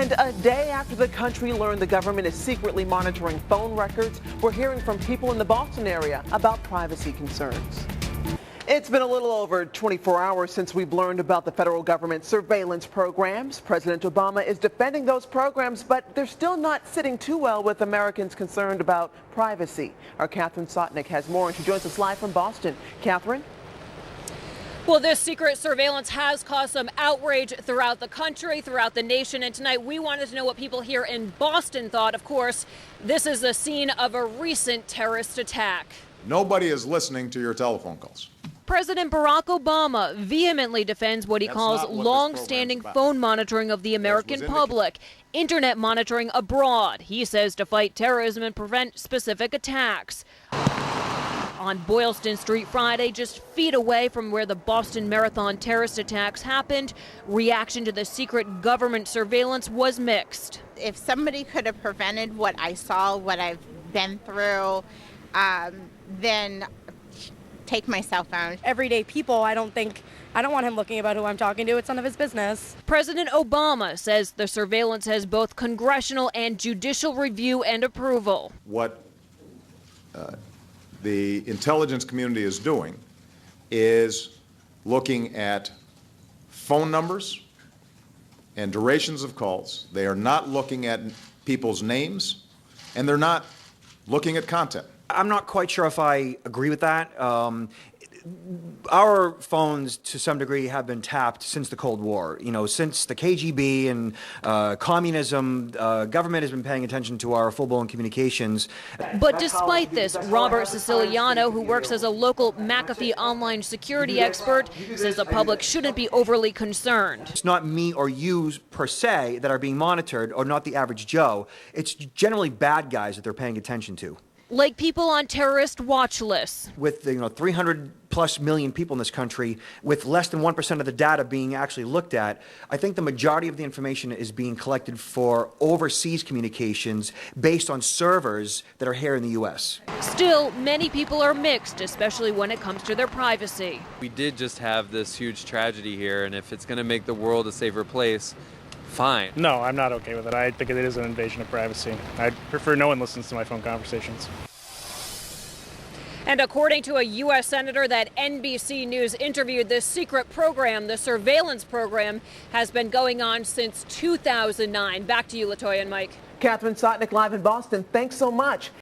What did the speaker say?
And a day after the country learned the government is secretly monitoring phone records, we're hearing from people in the Boston area about privacy concerns. It's been a little over 24 hours since we've learned about the federal government's surveillance programs. President Obama is defending those programs, but they're still not sitting too well with Americans concerned about privacy. Our Catherine Sotnick has more, and she joins us live from Boston. Catherine? Well, this secret surveillance has caused some outrage throughout the country, throughout the nation. And tonight we wanted to know what people here in Boston thought. Of course, this is the scene of a recent terrorist attack. Nobody is listening to your telephone calls. President Barack Obama vehemently defends what he calls long-standing phone monitoring of the American public, internet monitoring abroad. He says to fight terrorism and prevent specific attacks. On Boylston Street Friday, just feet away from where the Boston Marathon terrorist attacks happened, reaction to the secret government surveillance was mixed. If somebody could have prevented what I saw, what I've been through, then take my cell phone. Everyday people, I don't want him looking about who I'm talking to. It's none of his business. President Obama says the surveillance has both congressional and judicial review and approval. What the intelligence community is doing is looking at phone numbers and durations of calls. They are not looking at people's names, and they're not looking at content. I'm not quite sure if I agree with that. Our phones, to some degree, have been tapped since the Cold War. You know, since the KGB and communism, government has been paying attention to our full-blown communications. But despite this, Robert Siciliano, who works as a local McAfee online security expert, says the public shouldn't be overly concerned. It's not me or you, per se, that are being monitored, or not the average Joe. It's generally bad guys that they're paying attention to. Like people on terrorist watch lists. With 300 plus million people in this country, with less than 1% of the data being actually looked at, I think the majority of the information is being collected for overseas communications based on servers that are here in the U.S. Still, many people are mixed, especially when it comes to their privacy. We did just have this huge tragedy here, and if it's going to make the world a safer place, fine. No, I'm not okay with it. I think it is an invasion of privacy. I'd prefer no one listens to my phone conversations. And according to a U.S. senator that NBC News interviewed, this secret program, the surveillance program, has been going on since 2009. Back to you, Latoya and Mike. Catherine Sotnick live in Boston. Thanks so much.